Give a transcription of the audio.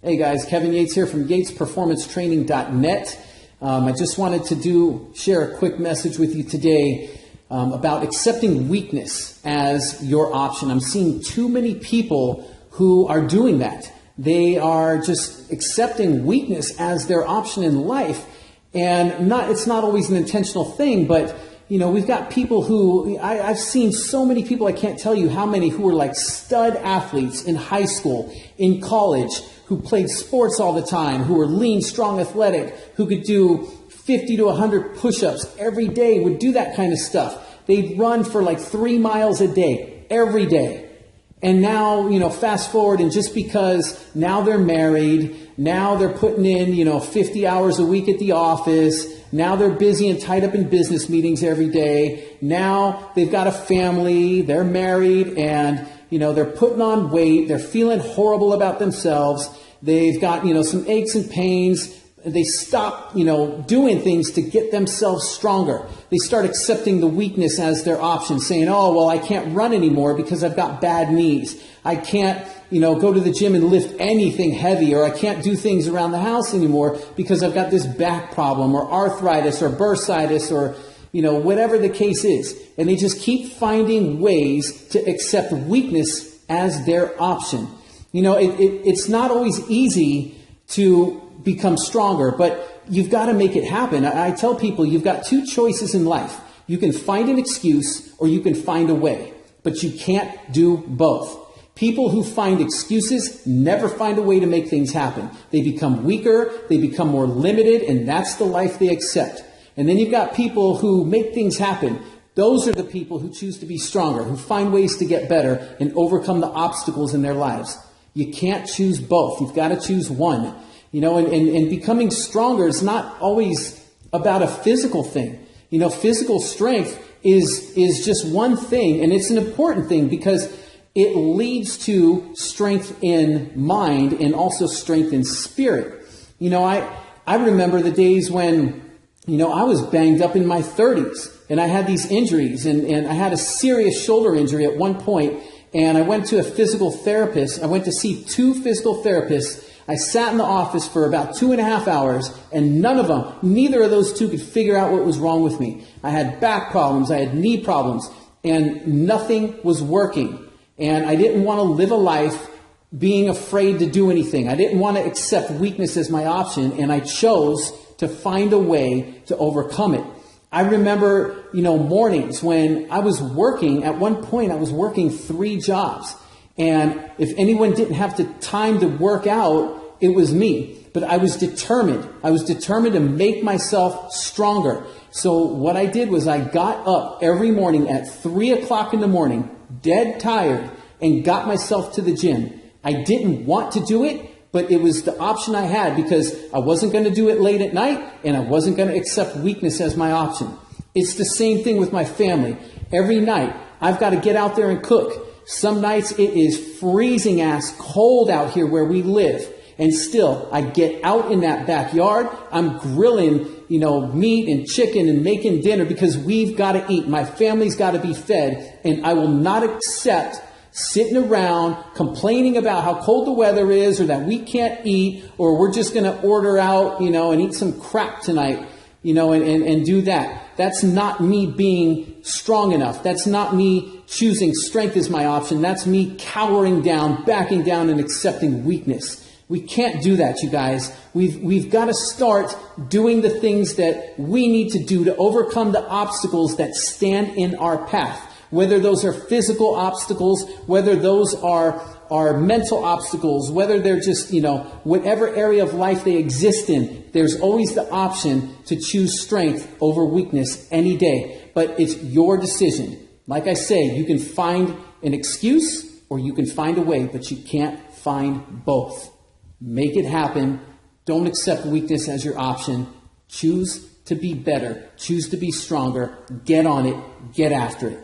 Hey guys, Kevin Yates here from yatesperformancetraining.net. I just wanted to share a quick message with you today about accepting weakness as your option. I'm seeing too many people who are doing that. They are just accepting weakness as their option in life, and it's not always an intentional thing, but we've got people who, I've seen so many people, I can't tell you how many, who are like stud athletes in high school, in college, who played sports all the time, who were lean, strong, athletic, who could do 50 to 100 push-ups every day, would do that kind of stuff. They'd run for like 3 miles a day, every day. And now, fast forward, and just because now they're married, now they're putting in, 50 hours a week at the office, now they're busy and tied up in business meetings every day, now they've got a family, they're married, and they're putting on weight, they're feeling horrible about themselves, they've got, some aches and pains, they stop, doing things to get themselves stronger. They start accepting the weakness as their option, saying, oh, well, I can't run anymore because I've got bad knees. I can't, go to the gym and lift anything heavy, or I can't do things around the house anymore because I've got this back problem or arthritis or bursitis or, whatever the case is. And they just keep finding ways to accept weakness as their option. It's not always easy to become stronger, but you've got to make it happen. I tell people you've got 2 choices in life. You can find an excuse or you can find a way, but you can't do both. People who find excuses never find a way to make things happen. They become weaker, they become more limited, and that's the life they accept. And then you've got people who make things happen. Those are the people who choose to be stronger, who find ways to get better and overcome the obstacles in their lives. You can't choose both. You've got to choose one. And becoming stronger is not always about a physical thing. Physical strength is just one thing, and it's an important thing because it leads to strength in mind and also strength in spirit. I remember the days when, I was banged up in my 30s and I had these injuries and I had a serious shoulder injury at one point, and I went to a physical therapist. I went to see 2 physical therapists. I sat in the office for about 2.5 hours, and neither of those 2 could figure out what was wrong with me. I had back problems, I had knee problems, and nothing was working. And I didn't want to live a life being afraid to do anything. I didn't want to accept weakness as my option, and I chose to find a way to overcome it. I remember, mornings when I was working, at one point I was working 3 jobs. And if anyone didn't have the time to work out, it was me. But I was determined. I was determined to make myself stronger. So what I did was I got up every morning at 3 o'clock in the morning, dead tired, and got myself to the gym. I didn't want to do it, but it was the option I had because I wasn't going to do it late at night, and I wasn't going to accept weakness as my option. It's the same thing with my family. Every night, I've got to get out there and cook. Some nights it is freezing ass cold out here where we live. And still, I get out in that backyard. I'm grilling, meat and chicken and making dinner because we've got to eat. My family's got to be fed. And I will not accept sitting around complaining about how cold the weather is or that we can't eat or we're just going to order out, and eat some crap tonight, and do that. That's not me being strong enough. That's not me choosing strength as my option. That's me cowering down, backing down, and accepting weakness. We can't do that, you guys. We've got to start doing the things that we need to do to overcome the obstacles that stand in our path. Whether those are physical obstacles, whether those are mental obstacles, whether they're just, whatever area of life they exist in, there's always the option to choose strength over weakness any day. But it's your decision. Like I say, you can find an excuse or you can find a way, but you can't find both. Make it happen. Don't accept weakness as your option. Choose to be better. Choose to be stronger. Get on it. Get after it.